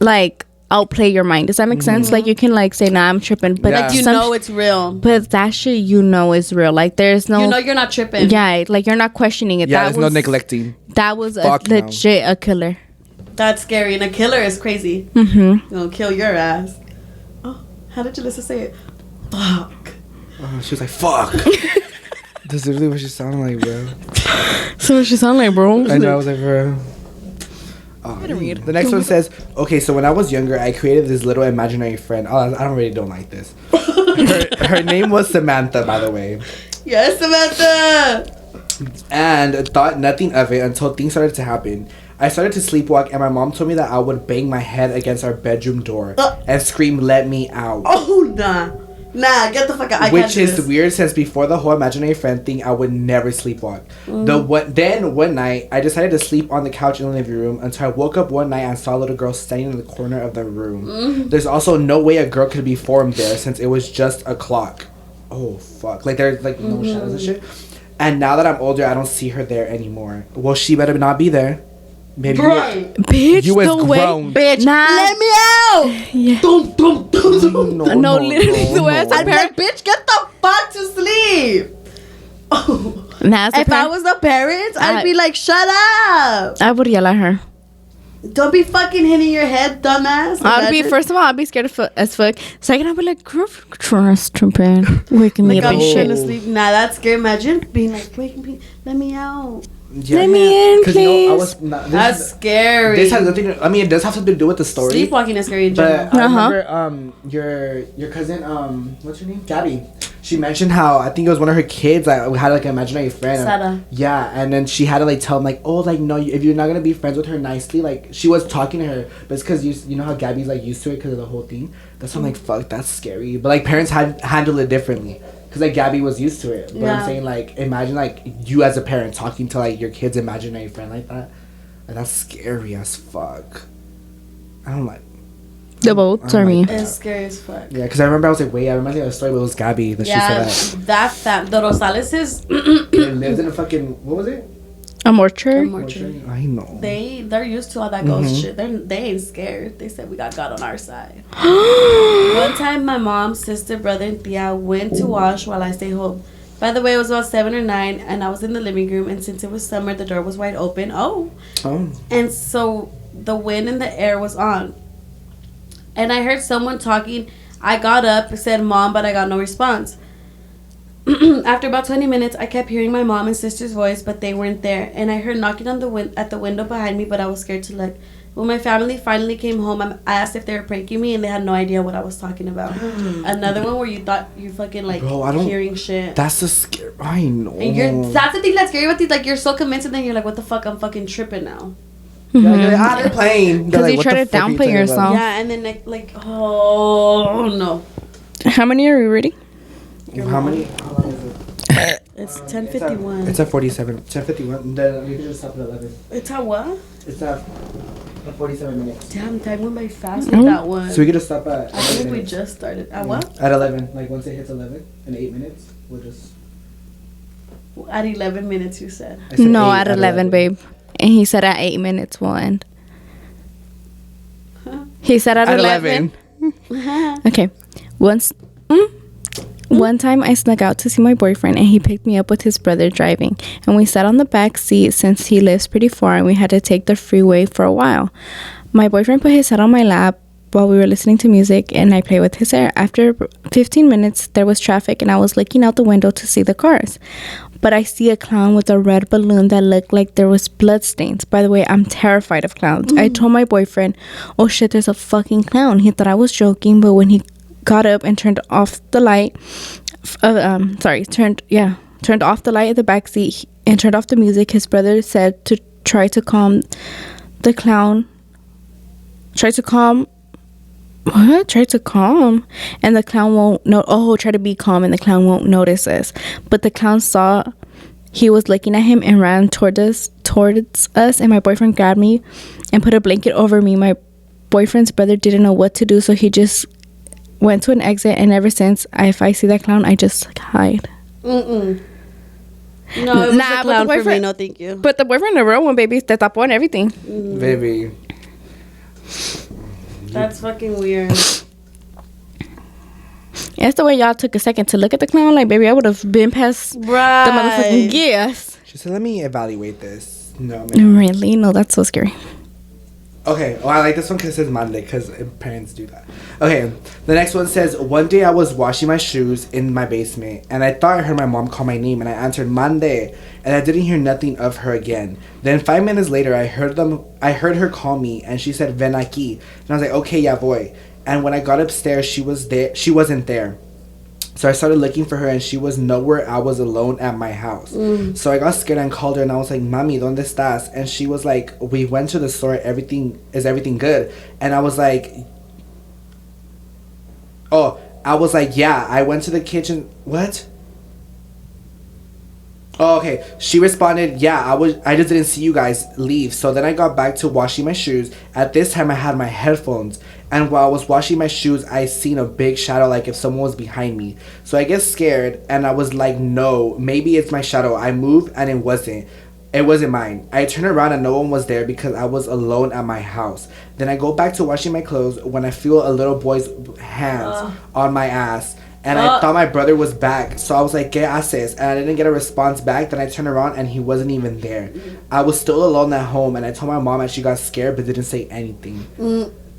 like outplay your mind. Does that make sense? Like you can like say, nah, I'm tripping, but Yeah. like You know it's real. but that shit is real. Like there's no, You know you're not tripping. yeah, like you're not questioning it. Yeah, That there's no was neglecting. That was a Fuck no. legit a killer. That's scary. And a killer is crazy. Mm-hmm. Gonna kill your ass. Oh, how did you listen say it? Fuck. She was like, fuck. That's literally what she sounded like, bro. So what she sound like, bro? I know, I was like, bro. Oh, the next one says, okay, so when I was younger, I created this little imaginary friend. Oh, I don't like this. Her name was Samantha, by the way. Yes, Samantha. And thought nothing of it until things started to happen. I started to sleepwalk, and my mom told me that I would bang my head against our bedroom door and scream, "Let me out." Oh, nah, get the fuck out. Which is weird, since before the whole imaginary friend thing, I would never sleepwalk. Then one night, I decided to sleep on the couch in the living room until I woke up one night and saw a little girl standing in the corner of the room. There's also no way a girl could be formed there, since it was just a clock. Oh fuck! Like there's like no shadows and shit. And now that I'm older, I don't see her there anymore. Well, she better not be there. Maybe Bitch, you was the way, grown. bitch, nah. Let me out. Yeah. No, literally the way I said, I'd be like, bitch, get the fuck to sleep. Oh. Nah, If I was the parents, I'd be like, shut up. I would yell at her. Don't be fucking hitting your head, dumbass. First of all, I'd be scared as fuck. Second, I'd be like, girl, trust stupid, waking me like up I'm and trying to shit. sleep. Nah, that's scary. Imagine being like, wake me, let me out. Yeah, Let me in, 'cause, please. I was not, That's scary. This has nothing. I mean, it does have something to do with the story. Sleepwalking is scary in general. But I remember your cousin, what's her name? Gabby. She mentioned how I think it was one of her kids that had like an imaginary friend. Sarah. Yeah, and then she had to like tell him like, oh, like no, if you're not gonna be friends with her nicely, like she was talking to her, but it's because you know how Gabby's like used to it because of the whole thing. That's why I'm like, fuck, that's scary. But like parents handle it differently. Because like Gabby was used to it. But I'm saying like imagine like you as a parent talking to like your kid's imaginary friend like that. Like, that's scary as fuck. I don't like. The boats are me. It's scary as fuck. Yeah, because I remember I was like, wait, I remember the story, but it was Gabby that she said that. The Rosaleses. It lives in a fucking, what was it? A mortuary. I know. They're used to all that ghost shit. They ain't scared. They said we got God on our side. One time, my mom, sister, brother, and Tia went to wash while I stayed home. By the way, it was about 7 or 9, and I was in the living room. And since it was summer, the door was wide open. And so the wind and the air was on. And I heard someone talking. I got up, said "Mom," but I got no response. After about 20 minutes, I kept hearing my mom and sister's voice, but they weren't there. And I heard knocking on at the window behind me, but I was scared to look. When my family finally came home, I asked if they were pranking me, and they had no idea what I was talking about. Another one where you thought you fucking like hearing shit. That's the scary. I know. And that's the thing that's scary about these. Like, you're so convinced, and then you're like, what the fuck? I'm fucking tripping now. Yeah, they're playing. Because you try to downplay yourself. Yeah, and then like, oh no. How many are we reading? How many? How long is it? It's 10:51. It's at 47. 10:51. Then we can just stop at 11. It's at what? It's at 47 minutes. Damn, time went by fast with that one. So we could just stop at. I think we just started. At what? At 11. Like once it hits 11 in 8 minutes, we'll just. At 11 minutes, you said. No, at 11, babe. And he said at 8 minutes we'll end. Huh? He said at 11. Okay. One time I snuck out to see my boyfriend, and he picked me up with his brother driving, and we sat on the back seat since he lives pretty far and we had to take the freeway for a while. My boyfriend put his head on my lap while we were listening to music, and I played with his hair. After 15 minutes there was traffic, and I was looking out the window to see the cars, but I see a clown with a red balloon that looked like there was blood stains. By the way, I'm terrified of clowns. I told my boyfriend, oh shit, there's a fucking clown. He thought I was joking, but when he got up and turned off the light, turned off the light at the back seat and turned off the music, his brother said to try to calm the clown. Try to calm, and the clown won't know. Oh, try to be calm, and the clown won't notice us. But the clown saw he was looking at him and ran towards us, and my boyfriend grabbed me and put a blanket over me. My boyfriend's brother didn't know what to do, so he just went to an exit, and ever since, if I see that clown, I just hide. No, it was a clown for me. No, thank you. But the boyfriend, the real one, baby, te tapó and everything. Baby. That's fucking weird. That's the way y'all took a second to look at the clown. Like, baby, I would have been past the motherfucking gas. She said, let me evaluate this. No, man. Really? No, that's so scary. Okay, well, I like this one because it says Monday, because parents do that. Okay, the next one says, one day I was washing my shoes in my basement, and I thought I heard my mom call my name, and I answered Monday, and I didn't hear nothing of her again. Then 5 minutes later, I heard her call me, and she said, ven aquí, and I was like, okay, ya voy. And when I got upstairs, she wasn't there. So I started looking for her, and she was nowhere. I was alone at my house. So I got scared and called her, and I was like, Mami, ¿dónde estás? And she was like, we went to the store. Is everything good? And I was like, yeah, I went to the kitchen. What? Oh, okay. She responded, yeah, I just didn't see you guys leave. So then I got back to washing my shoes. At this time, I had my headphones. And while I was washing my shoes, I seen a big shadow, like if someone was behind me. So I get scared, and I was like, no, maybe it's my shadow. I moved, and it wasn't. It wasn't mine. I turned around, and no one was there because I was alone at my house. Then I go back to washing my clothes when I feel a little boy's hands on my ass. And I thought my brother was back. So I was like, ¿qué haces? And I didn't get a response back. Then I turned around, and he wasn't even there. I was still alone at home, and I told my mom, and she got scared but didn't say anything.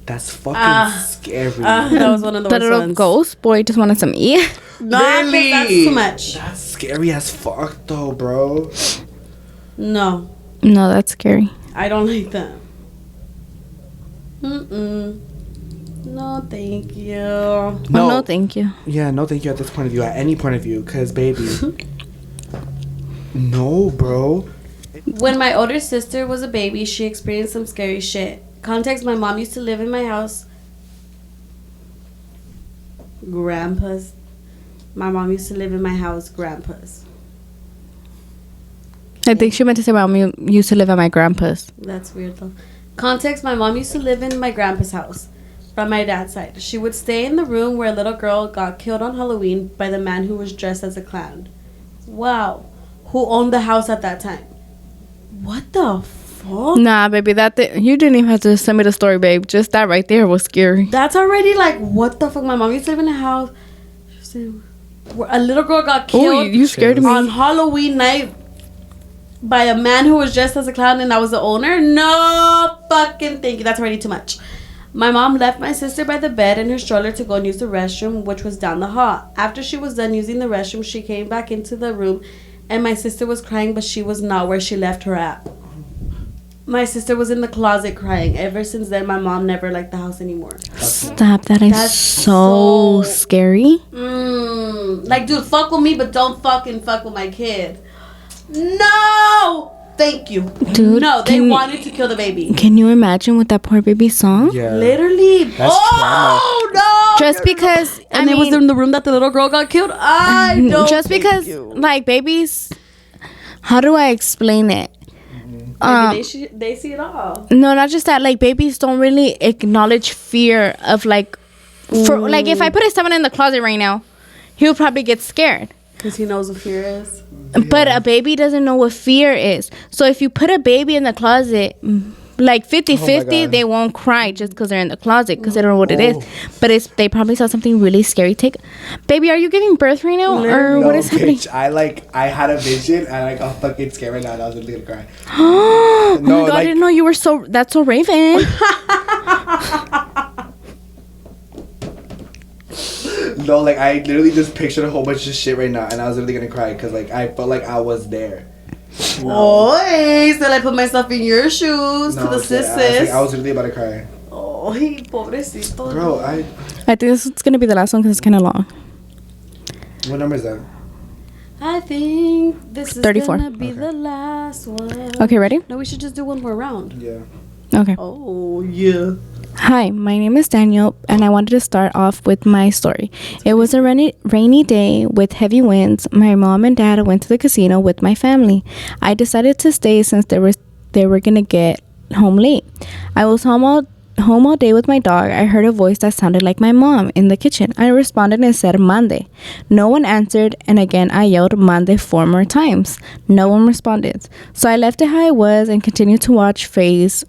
That's fucking scary. That was one of the worst little ones. ghost boy just wanted some eat. No, really? That's too much. That's scary as fuck, though, bro. No, that's scary. I don't like that. No, thank you. No, thank you. Yeah, no, thank you at this point of view. At any point of view, because, baby. No, bro. When my older sister was a baby, she experienced some scary shit. Context, my mom used to live in my house. Grandpa's. My mom used to live in my house, grandpa's. I think she meant to say my mom used to live at my grandpa's. That's weird though. Context, my mom used to live in my grandpa's house from my dad's side. She would stay in the room where a little girl got killed on Halloween by the man who was dressed as a clown. Wow. Who owned the house at that time? What the fuck? Nah, baby, you didn't even have to send me the story, babe. Just that right there was scary. That's already like, what the fuck? My mom used to live in a house where a little girl got killed. You scared me. On Halloween night by a man who was dressed as a clown, and I was the owner? No fucking thank you. That's already too much. My mom left my sister by the bed in her stroller to go and use the restroom, which was down the hall. After she was done using the restroom, she came back into the room, and my sister was crying, but she was not where she left her at. My sister was in the closet crying. Ever since then, my mom never liked the house anymore. Stop. That's so scary. Like, dude, fuck with me, but don't fucking fuck with my kid. No! Thank you. Dude, no, they wanted to kill the baby. Can you imagine with that poor baby's song? Yeah. Literally. That's trauma. No! Just because... And it was in the room that the little girl got killed? I don't Just because, like, babies... How do I explain it? Maybe they see it all. No, not just that. Like, babies don't really acknowledge fear of, like... Like, if I put someone in the closet right now, he would probably get scared. Because he knows what fear is. But a baby doesn't know what fear is. So if you put a baby in the closet, like 50-50, they won't cry just because they're in the closet because they don't know what it is. But they probably saw something really scary. Baby, are you giving birth right now? Or what is happening? I had a vision and I got fucking scared right now and I was literally gonna cry. Oh my God, I didn't know you were that's so Raven. No, like, I literally just pictured a whole bunch of shit right now and I was literally gonna cry because, like, I felt like I was there. Oh, so I put myself in your shoes to the sisters. I was literally about to cry. Oh, pobrecito. Bro, I think this is gonna be the last one because it's kind of long. What number is that? I think this is 34. gonna be the last one. Okay, ready? No, we should just do one more round. Yeah. Okay. Oh, yeah. Hi, my name is Daniel, and I wanted to start off with my story. It was a rainy day with heavy winds. My mom and dad went to the casino with my family. I decided to stay since they were gonna get home late. I was home all day with my dog. I heard a voice that sounded like my mom in the kitchen. I responded and said Mande. No one answered, and again I yelled Mande 4 more times. No one responded. So I left it how I was and continued to watch Faye's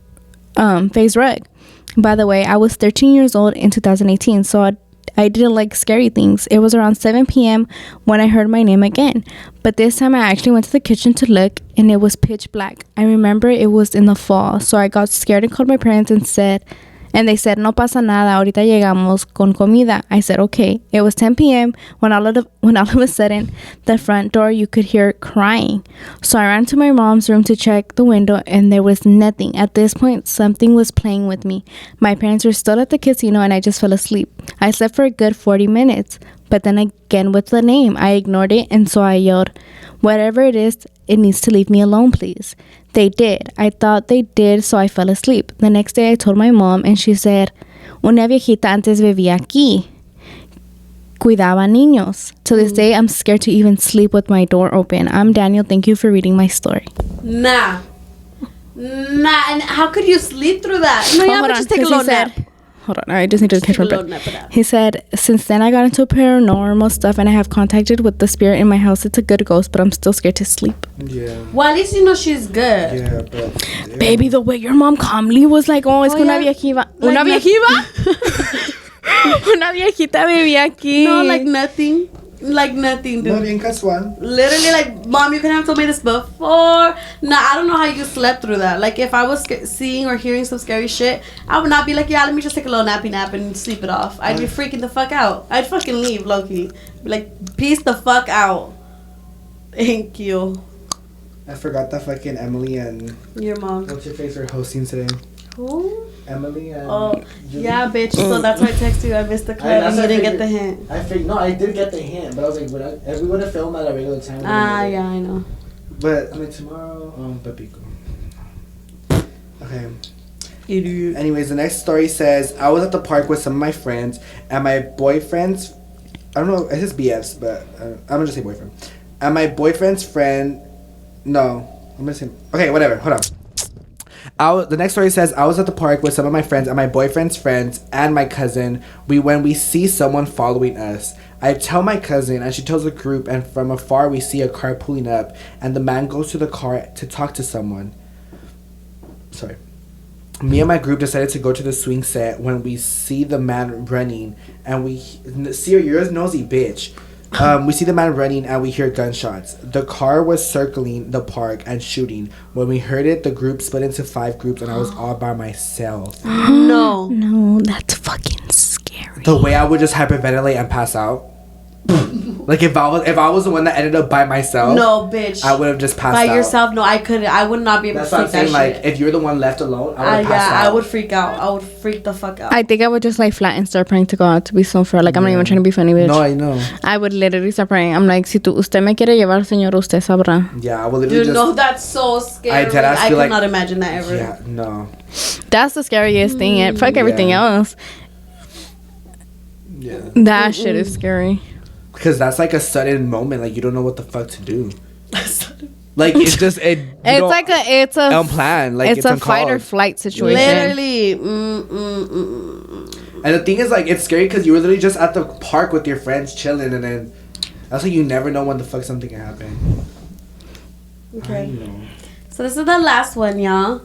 Rug. By the way, I was 13 years old in 2018, so I didn't like scary things. It was around 7 p.m. when I heard my name again. But this time I actually went to the kitchen to look, and it was pitch black. I remember it was in the fall, so I got scared and called my parents and they said, no pasa nada, ahorita llegamos con comida. I said, okay. It was 10 p.m. when all of a sudden, the front door, you could hear crying. So I ran to my mom's room to check the window, and there was nothing. At this point, something was playing with me. My parents were still at the casino, and I just fell asleep. I slept for a good 40 minutes. But then again, with the name, I ignored it, and so I yelled, whatever it is, it needs to leave me alone, please. They did. I thought they did, so I fell asleep. The next day, I told my mom, and she said, una viejita antes vivía aquí. Cuidaba niños. To this day, I'm scared to even sleep with my door open. I'm Daniel. Thank you for reading my story. Nah. And how could you sleep through that? No, yeah, but just take a little nap. Hold on, I just need to catch my breath. He said, since then I got into paranormal stuff and I have contacted with the spirit in my house. It's a good ghost, but I'm still scared to sleep. Yeah. Well, at least you know she's good. Yeah, but... Yeah. Baby, the way your mom calmly was like, oh, es que una viejiva. ¿Una viejiva? Una viejita vivía aquí. No, like nothing. Like nothing, dude. No, bien casual. Literally, like, mom, you couldn't have told me this before. Nah, I don't know how you slept through that. Like, if I was seeing or hearing some scary shit, I would not be like, yeah, let me just take a little nappy nap and sleep it off. I'd be freaking the fuck out. I'd fucking leave, low-key. Be like, peace the fuck out. Thank you. I forgot that fucking Emily and... Your mom. What's your face were hosting today? Who? Emily and... Oh, Julie. yeah, bitch. So that's why I texted you. I missed the clip and you didn't get the hint. I did get the hint, but I was like, if we would have filmed at a regular time... Yeah, I know. But, I mean, tomorrow... Papico. Okay. Idiot. Anyways, the next story says, I was at the park with some of my friends, and my boyfriend's... I don't know, it says BFs, but I'm gonna just say boyfriend. And my boyfriend's friend... No, I'm gonna say... Okay, whatever, hold on. The next story says, I was at the park with some of my friends and my boyfriend's friends and my cousin. When we see someone following us, I tell my cousin and she tells the group, and from afar we see a car pulling up and the man goes to the car to talk to someone. Sorry. Me and my group decided to go to the swing set when we see the man running and we see you're a nosy bitch. We see the man running and we hear gunshots. The car was circling the park and shooting. When we heard it, the group split into 5 groups and I was all by myself. No. No, that's fucking scary. The way I would just hyperventilate and pass out. Like if I was the one that ended up by myself. No, bitch. I would have just passed out. By yourself? No, I couldn't. I would not be able That's to what freak I'm saying. that Like shit. if you're the one left alone, I would pass out. I would freak out. I would freak the fuck out. I think I would just like flat and start praying to God to be so fair. Like I'm not even trying to be funny, bitch. No, I know. I would literally start praying. I'm like, si usted me quiere llevar, señor, usted sabrá. Yeah, I would literally Dude, just. no, that's so scary. I feel could like- not imagine that ever. Yeah, no. That's the scariest thing. Fuck everything else. Yeah. That shit is scary. Because that's like a sudden moment. Like you don't know what the fuck to do. Like it's just it's It's a unplanned. Like it's a fight or uncalled. flight situation. Literally. And the thing is, like, it's scary because you were literally just at the park with your friends chilling, and then that's like you never know when the fuck something can happen. Okay. I know. So this is the last one, y'all.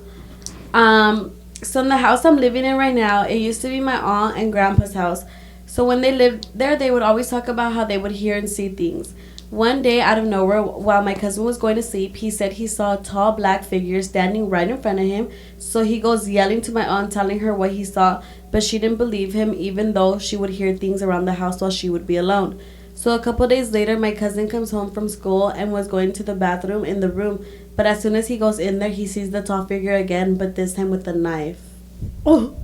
So in the house I'm living in right now, it used to be my aunt and grandpa's house. So when they lived there, they would always talk about how they would hear and see things. One day, out of nowhere, while my cousin was going to sleep, he said he saw a tall black figure standing right in front of him. So he goes yelling to my aunt, telling her what he saw, but she didn't believe him, even though she would hear things around the house while she would be alone. So a couple days later, my cousin comes home from school and was going to the bathroom in the room. But as soon as he goes in there, he sees the tall figure again, but this time with a knife. Oh,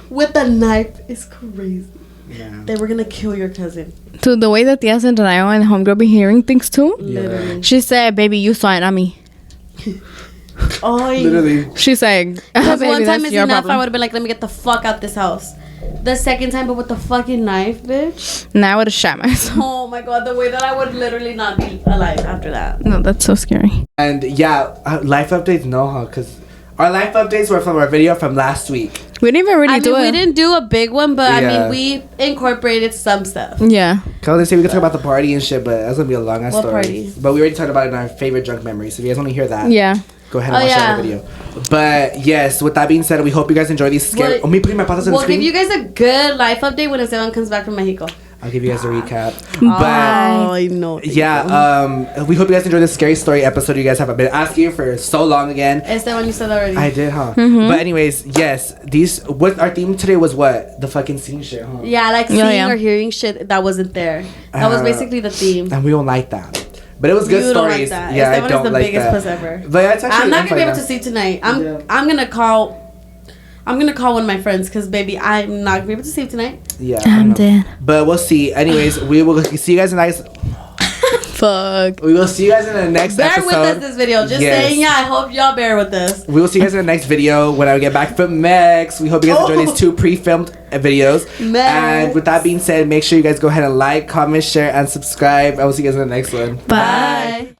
with a knife is crazy. Yeah. They were gonna kill your cousin. To the way that Tia's and Daniel and homegirl be hearing things too. Literally. She said, "Baby, you saw it, not me." Oh, Literally. She said, because "Baby, one time that's is your enough. problem." I would have been like, let me get the fuck out this house. The second time, but with the fucking knife, bitch. Now I would have shot myself. Oh my god, the way that I would literally not be alive after that. No, that's so scary. And yeah, life updates, no, huh? Because our life updates were from our video from last week. We didn't even really do we it. didn't do a big one, but I Yeah. mean, we incorporated some stuff. Yeah. Cause they say we could talk about the party and shit, but that's gonna be a long ass What story. party? But we already talked about it in our favorite drunk memories. So if you guys want to hear that, Yeah. go ahead and watch that video. But yes, with that being said, we hope you guys enjoy these scary. We'll- me putting my patas on the We'll screen. give you guys a good life update when Esteban comes back from Mexico. I'll give you guys a recap. Oh, But I know. yeah, we hope you guys enjoyed this scary story episode. You guys have been asking for so long again. Esteban, you said already. I did, huh? Mm-hmm. But anyways, yes, what our theme today was what? The fucking scene shit, huh? Yeah, like Yeah, seeing yeah. or hearing shit that wasn't there. That was basically the theme. And we don't like that. But it was good You don't stories. like that. Yeah, I Esteban don't is the like biggest that. puss ever. But it's actually I'm not gonna be able fine to sleep tonight. I'm Yeah. gonna call one of my friends because baby, I'm not gonna be able to sleep tonight. Yeah, I I'm know. dead. But we'll see. Anyways, we will see you guys in the next. Fuck. We will see you guys in the next Bear episode. with us this video. Just Yes. saying, yeah. I hope y'all bear with us. We will see you guys in the next video when I get back from Mex. We hope you guys enjoy these 2 pre-filmed videos. Mex. And with that being said, make sure you guys go ahead and like, comment, share, and subscribe. I will see you guys in the next one. Bye.